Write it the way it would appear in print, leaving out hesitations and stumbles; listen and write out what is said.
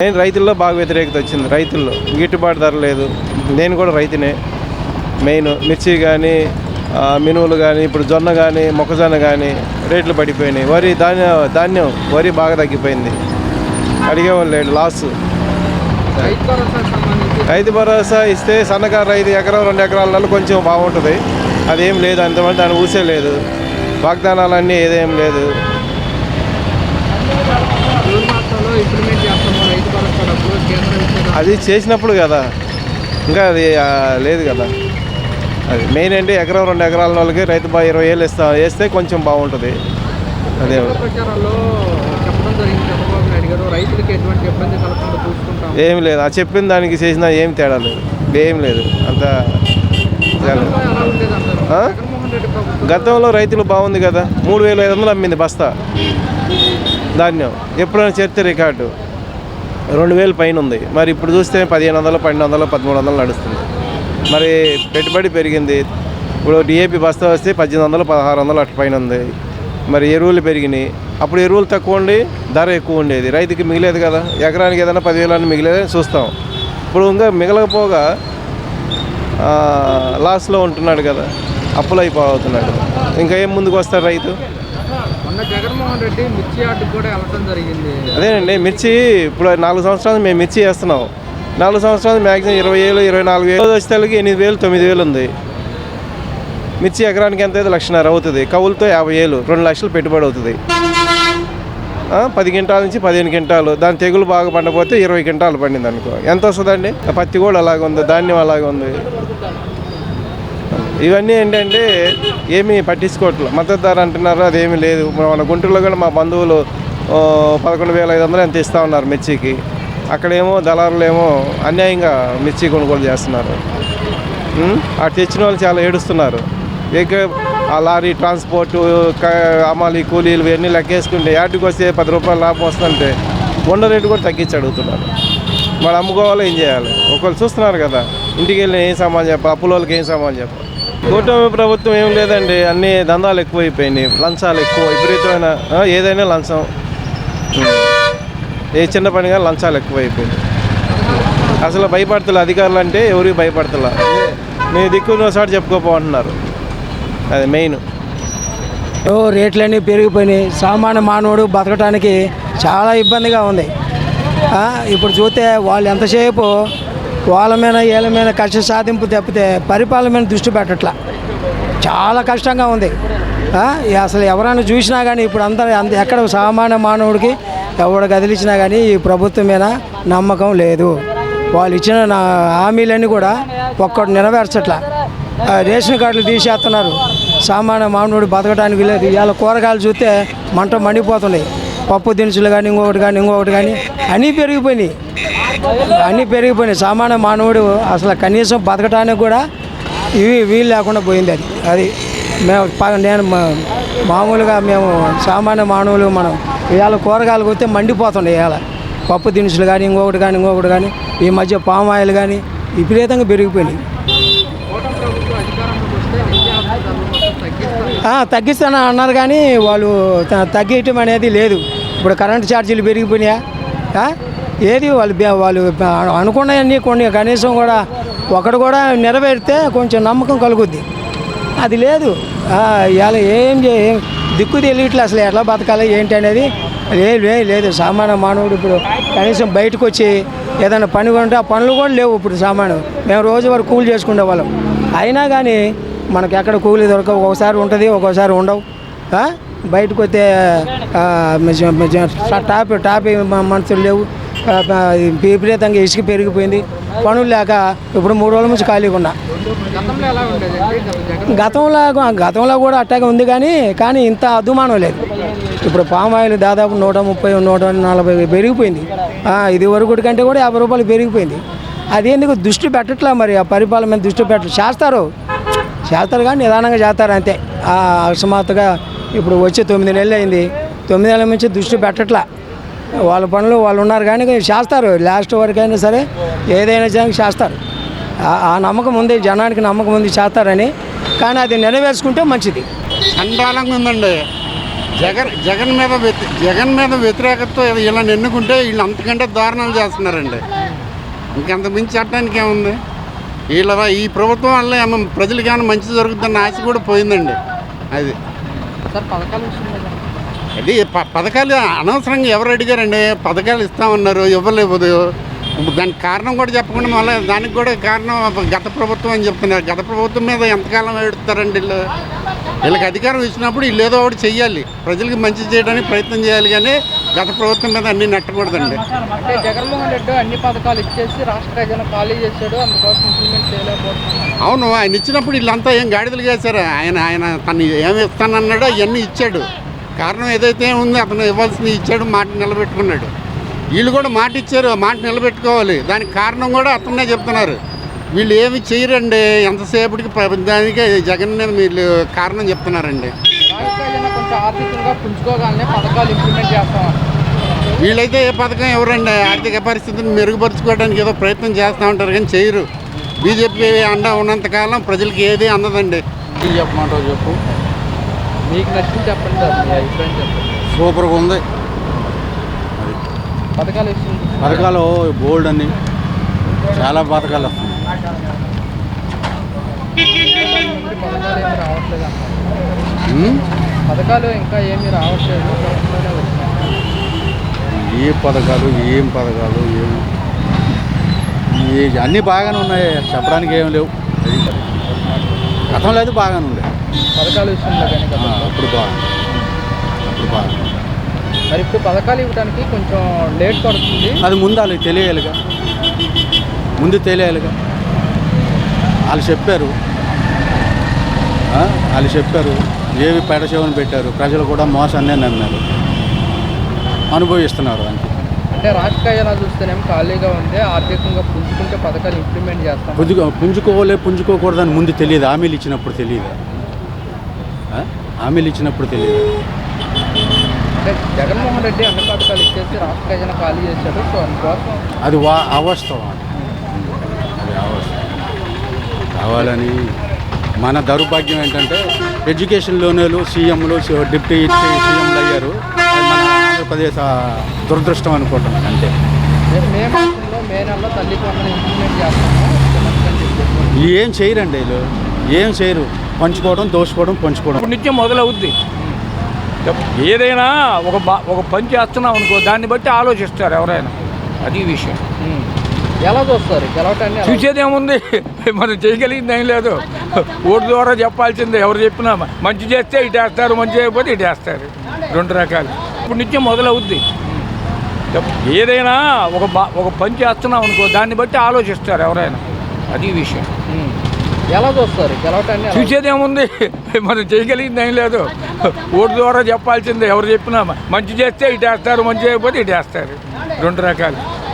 నేను రైతుల్లో బాగా వ్యతిరేకత వచ్చింది. రైతుల్లో గిట్టుబాటు ధర లేదు. నేను కూడా రైతునే. మెయిన్ మిర్చి కానీ మినువులు కానీ ఇప్పుడు జొన్న కానీ మొక్కజొన్న కానీ రేట్లు పడిపోయినాయి. ధాన్యం వరి బాగా తగ్గిపోయింది. అడిగేవాళ్ళు లేడు. లాస్. రైతు భరోసా ఇస్తే సన్నకారు రైతు ఎకరం 2 ఎకరాల కొంచెం బాగుంటుంది. అదేం లేదు. అంతమంది దాన్ని ఊసే లేదు. వాగ్దానాలన్నీ ఏదేం లేదు. అది చేసినప్పుడు కదా, ఇంకా అది లేదు కదా. అది మెయిన్ అంటే ఎకరం 2 ఎకరాల వాళ్ళకి రైతు 20,000 వేస్తే కొంచెం బాగుంటుంది. అదే ఏమి లేదు. ఆ చెప్పిన దానికి చేసిన ఏం తేడా లేదు. ఏం లేదు. అంత గతంలో రైతులు బాగుంది కదా. 3,500 అమ్మింది బస్తా ధాన్యం. ఎప్పుడైనా చేస్తే రికార్డు 2,000 పైన ఉంది. మరి ఇప్పుడు చూస్తే 1,500, 1,200, 1,300 నడుస్తుంది. మరి పెట్టుబడి పెరిగింది. ఇప్పుడు డిఏపి బస్తా వస్తే 1,800, 1,600 అటు పైన ఉంది. మరి ఎరువులు పెరిగినాయి. అప్పుడు ఎరువులు తక్కువ ఉండి ధర ఎక్కువ ఉండేది. రైతుకి మిగిలేదు కదా. ఎకరానికి ఏదైనా 10,000 మిగిలేదని చూస్తాం. ఇప్పుడు ఇంకా మిగలకపోగా లాస్లో ఉంటున్నాడు కదా. అప్పులు అయిపోతున్నాడు. ఇంకా ఏం ముందుకు వస్తాడు రైతు? జగన్మోహన్ రెడ్డి మిర్చి యార్డుకి కూడా వెళ్ళడం జరిగింది. అదేనండి. మిర్చి ఇప్పుడు 4 సంవత్సరాలు మేము మిర్చి వేస్తున్నాం. 4 సంవత్సరాలు మ్యాక్సిమం 20,000, 24,000 వచ్చేసరికి 8,000, 9,000 ఉంది. మిర్చి ఎకరానికి ఎంత అయితే 1,50,000 అవుతుంది. కవులతో 50,000, 2 లక్షలు పెట్టుబడి అవుతుంది. 10 క్వింటాల నుంచి 15 క్వింటాలు. దాని తెగులు బాగా పండపోతే 20 క్వింటాలు పండింది అనుకో, ఎంత వస్తుందండి? పత్తి కూడా అలాగే ఉంది. ధాన్యం అలాగే ఉంది. ఇవన్నీ ఏంటంటే ఏమీ పట్టించుకోవట్లేదు. మద్దతు ధర అంటున్నారు, అదేమీ లేదు. మన గుంటూరులో కూడా మా బంధువులు 11,500 ఎంత ఇస్తూ ఉన్నారు మిర్చికి. అక్కడేమో దళారులు ఏమో అన్యాయంగా మిర్చి కొనుగోలు చేస్తున్నారు. అటు తెచ్చిన వాళ్ళు చాలా ఏడుస్తున్నారు. ఆ లారీ ట్రాన్స్పోర్టు, అమాలి కూలీలు ఇవన్నీ లెక్కేసుకుంటే యాటికి వస్తే 10 రూపాయలు లాభం వస్తుంటే బొండ రేటు కూడా తగ్గించి అడుగుతున్నారు. మరి అమ్ముకోవాలో ఏం చేయాలి? ఒకళ్ళు చూస్తున్నారు కదా. ఇంటికి వెళ్ళి ఏం సామాన్ చెప్పాలి? అప్పుల వాళ్ళకి ఏం సామాన్ చెప్పాలి? కూటమి ప్రభుత్వం ఏం లేదండి. అన్ని దందాలు ఎక్కువైపోయినాయి. లంచాలు ఎక్కువ, విపరీతమైన ఏదైనా లంచం. ఏ చిన్న పనిగా లంచాలు ఎక్కువైపోయింది. అసలు భయపడతలే అధికారులు అంటే. ఎవరికి భయపడతలా. నీ దిక్కున్న సాటి చెప్పుకోపోంటున్నారు. అది మెయిన్. రేట్లన్నీ పెరిగిపోయినాయి. సామాన్య మానవుడు బతకడానికి చాలా ఇబ్బందిగా ఉంది. ఇప్పుడు చూస్తే వాళ్ళు ఎంతసేపు వాళ్ళ మీద వీళ్ళ మీద కష్ట సాధింపు తప్పితే పరిపాలన మీద దృష్టి పెట్టట్లా. చాలా కష్టంగా ఉంది. అసలు ఎవరైనా చూసినా కానీ ఇప్పుడు ఎక్కడ సామాన్య మానవుడికి ఎవడు కదిలించినా కానీ ఈ ప్రభుత్వం మీద నమ్మకం లేదు. వాళ్ళు ఇచ్చిన హామీలన్నీ కూడా ఒక్కటి నెరవేర్చట్లా. రేషన్ కార్డులు తీసేస్తున్నారు. సామాన్య మానవుడు బతకడానికి లేదు. ఇవాళ కూరగాయలు చూస్తే మంట మండిపోతున్నాయి. పప్పు దినుసులు కానీ ఇంకొకటి కానీ అన్నీ పెరిగిపోయినాయి. సామాన్య మానవుడు అసలు కనీసం బతకడానికి కూడా వీలు లేకుండా పోయింది. అది నేను మామూలుగా మేము సామాన్య మానవులు మనం ఇవాళ కూరగాయలు కొస్తే మండిపోతుండే. ఇవాళ పప్పు దినుసులు కానీ ఇంకొకటి కానీ ఈ మధ్య పామ్ ఆయిల్ కానీ విపరీతంగా పెరిగిపోయినాయి. తగ్గిస్తానని అన్నారు కానీ వాళ్ళు తగ్గించడం అనేది లేదు. ఇప్పుడు కరెంటు ఛార్జీలు పెరిగిపోయినాయా? ఏది వాళ్ళు అనుకున్నాయన్నీ కొన్ని కనీసం కూడా ఒకడు కూడా నెరవేరితే కొంచెం నమ్మకం కలుగుద్ది. అది లేదు. ఇవాళ ఏం దిక్కు తెలియట్లే అసలు ఎట్లా బతకాలి ఏంటి అనేది లేదు. సామాన్య మానవుడు ఇప్పుడు కనీసం బయటకు వచ్చి ఏదైనా పని కొంటే ఆ పనులు కూడా లేవు. ఇప్పుడు సామాన్యం మేము రోజు వరకు కూలి చేసుకునే వాళ్ళం. అయినా కానీ మనకు ఎక్కడ కూలి దొరకవు. ఒకసారి ఉంటుంది, ఒక్కోసారి ఉండవు. బయటకు వస్తే టాపీ మనుషులు లేవు. విపరీతంగా ఇసుక పెరిగిపోయింది. పనులు లేక ఇప్పుడు 3 రోజుల నుంచి ఖాళీగా ఉన్నా. గతంలో కూడా అట్టాగే ఉంది కానీ ఇంత అదుమానం లేదు. ఇప్పుడు పామ్ ఆయిల్ దాదాపు 130, 140 పెరిగిపోయింది. ఇది వరకు కంటే కూడా 50 రూపాయలు పెరిగిపోయింది. అది ఎందుకు దృష్టి పెట్టట్లా? మరి ఆ పరిపాలన మీద దృష్టి చేస్తారు కానీ నిదానంగా చేస్తారు అంతే. అకస్మాత్తుగా ఇప్పుడు వచ్చి 9 నెలలు అయింది. 9 నెలల నుంచి దృష్టి పెట్టట్లా. వాళ్ళ పనులు వాళ్ళు ఉన్నారు కానీ చేస్తారు. లాస్ట్ వరకు అయినా సరే ఏదైనా చేస్తారు. ఆ నమ్మకం ఉంది, జనానికి నమ్మకం ఉంది చేస్తారని. కానీ అది నెరవేర్చుకుంటే మంచిది. చండాలంగా ఉందండి. జగన్ మీద వ్యతిరేకతతో వీళ్ళని ఎన్నుకుంటే వీళ్ళు అంతకంటే దారుణాలు చేస్తున్నారండి. ఇంకంత మించి చెప్పడానికి ఏముంది? ఈ ప్రభుత్వం వల్ల ప్రజలకి ఏమైనా మంచి జరుగుతుందన్న ఆశ కూడా పోయిందండి. అది సార్ పథకాల విషయం మీద అది పథకాలు అనవసరంగా ఎవరు అడిగారండి? పథకాలు ఇస్తామన్నారు, ఇవ్వలేదు. దానికి కారణం కూడా చెప్పకుండా మళ్ళీ దానికి కూడా కారణం గత ప్రభుత్వం అని చెప్తున్నారు. గత ప్రభుత్వం మీద ఎంతకాలం ఏడుస్తారండి వీళ్ళు? వీళ్ళకి అధికారం ఇచ్చినప్పుడు వీళ్ళు ఏదో ఒకటి చెయ్యాలి, ప్రజలకు మంచి చేయడానికి ప్రయత్నం చేయాలి, కానీ గత ప్రభుత్వం మీద అన్నీ నెట్టకూడదండి. అంటే జగన్మోహన్ రెడ్డి అన్ని పథకాలు ఇచ్చేసి రాష్ట్ర ఖజానా ఖాళీ చేశాడు, అందుకోసం ఇంప్లిమెంట్ చేయలేకపోతున్నాడు. అవును, ఆయన ఇచ్చినప్పుడు వీళ్ళంతా ఏం గాడిదలు చేశారు? ఆయన తను ఏమి ఇస్తానన్నాడో అవన్నీ ఇచ్చాడు. కారణం ఏదైతే ఉందో అతను ఇవ్వాల్సింది ఇచ్చాడు, మాట నిలబెట్టుకున్నాడు. వీళ్ళు కూడా మాట ఇచ్చారు, మాట నిలబెట్టుకోవాలి. దానికి కారణం కూడా అతన్నే చెప్తున్నారు. వీళ్ళు ఏమి చేయరండి, ఎంతసేపటికి దానికి జగన్ వీళ్ళు కారణం చెప్తున్నారండి. రాష్ట్ర ఖజానా కొంచెం ఆర్థికంగా పుంజుకోగానే పథకాలు ఇంప్లిమెంట్ చేస్తాం. వీళ్ళైతే ఏ పథకం ఎవరండి? ఆర్థిక పరిస్థితిని మెరుగుపరుచుకోవడానికి ఏదో ప్రయత్నం చేస్తూ ఉంటారు కానీ చేయరు. బీజేపీ అండ ఉన్నంతకాలం ప్రజలకి ఏది అందదండి. చెప్పమంటావు చెప్పు. మీకు నచ్చింది చెప్పండి సార్, మీ అభిప్రాయం చెప్పండి. సూపర్గా ఉంది. పథకాలు ఇస్తుంది. పథకాలు బోల్డ్ అని చాలా పథకాలు వస్తున్నాయి. పథకాలు ఏమి రావట్లేదు అన్నారు. పథకాలు ఇంకా ఏమీ రావట్లేదు, ప్రభుత్వంలోనే వచ్చినాయి. ఏ పథకాలు ఏం పథకాలు అన్నీ బాగానే ఉన్నాయి, చెప్పడానికి ఏం లేవు. గతంలో అయితే బాగానే ఉండే పథకాలు విషయంలో కానీ కదా. అప్పుడు బాగా మరి ఇప్పుడు పథకాలు ఇవ్వడానికి కొంచెం లేట్ పడుతుంది. అది ముందు వాళ్ళకి తెలియాలిగా, వాళ్ళు చెప్పారు ఏవి పెడచేవని పెట్టారు, ప్రజలు కూడా మోసాన్నే నమ్మారు, అనుభవిస్తున్నారు. దానికి అంటే రాష్ట్ర ఖజానా చూస్తేనేమో ఖాళీగా ఉంది, ఆర్థికంగా పుంజుకుంటే పథకాలు ఇంప్లిమెంట్ చేస్తాం. పుంజుకోకూడదని ముందు తెలియదు, హామీలు ఇచ్చినప్పుడు తెలియదు. అంటే జగన్మోహన్ రెడ్డి అన్ని పథకాలు ఇచ్చేసి రాష్ట్ర ఖజానా ఖాళీ చేశాడు. సో అందుకోసం అది అవాస్తవం. కావాలని మన దౌర్భాగ్యం ఏంటంటే ఎడ్యుకేషన్ లోనేలు సీఎంలు డిప్యూటీ సీఎంలు అయ్యారు. అది మన ఆంధ్రప్రదేశ్ దురదృష్టం అనుకుంటున్నాను అంతే. మే మాసంలో మే నెలలో తల్లి వందనం ఇంప్లిమెంట్ చేస్తాము. ఏం చేయరండి వీళ్ళు, ఏం చేయరు. పంచుకోవడం నిత్యం మొదలవుద్ది. ఏదైనా ఒక పని చేస్తున్నాం అనుకో, దాన్ని బట్టి ఆలోచిస్తారు ఎవరైనా. అది విషయం. ఎలా చూస్తారు గెలవటాన్ని? చూసేది ఏముంది, మనం చేయగలిగింది ఏం లేదు. ఓటు ద్వారా చెప్పాల్సిందే. ఎవరు చెప్పినా మంచి చేస్తే ఇటు వేస్తారు, మంచి చేయకపోతే ఇటు వేస్తారు. రెండు రకాలు. ఇప్పుడు నిత్యం మొదలవుద్ది. ఏదైనా ఒక పని చేస్తున్నాం అనుకో, దాన్ని బట్టి ఆలోచిస్తారు ఎవరైనా. అది విషయం. ఎలా చూస్తారు గెలవటాన్ని? చూసేది ఏముంది, మనం చేయగలిగింది ఏం లేదు. ఓటు ద్వారా చెప్పాల్సిందే. ఎవరు చెప్పినా మంచి చేస్తే ఇటు వేస్తారు, మంచి చేయకపోతే ఇటు వేస్తారు. రెండు రకాలు.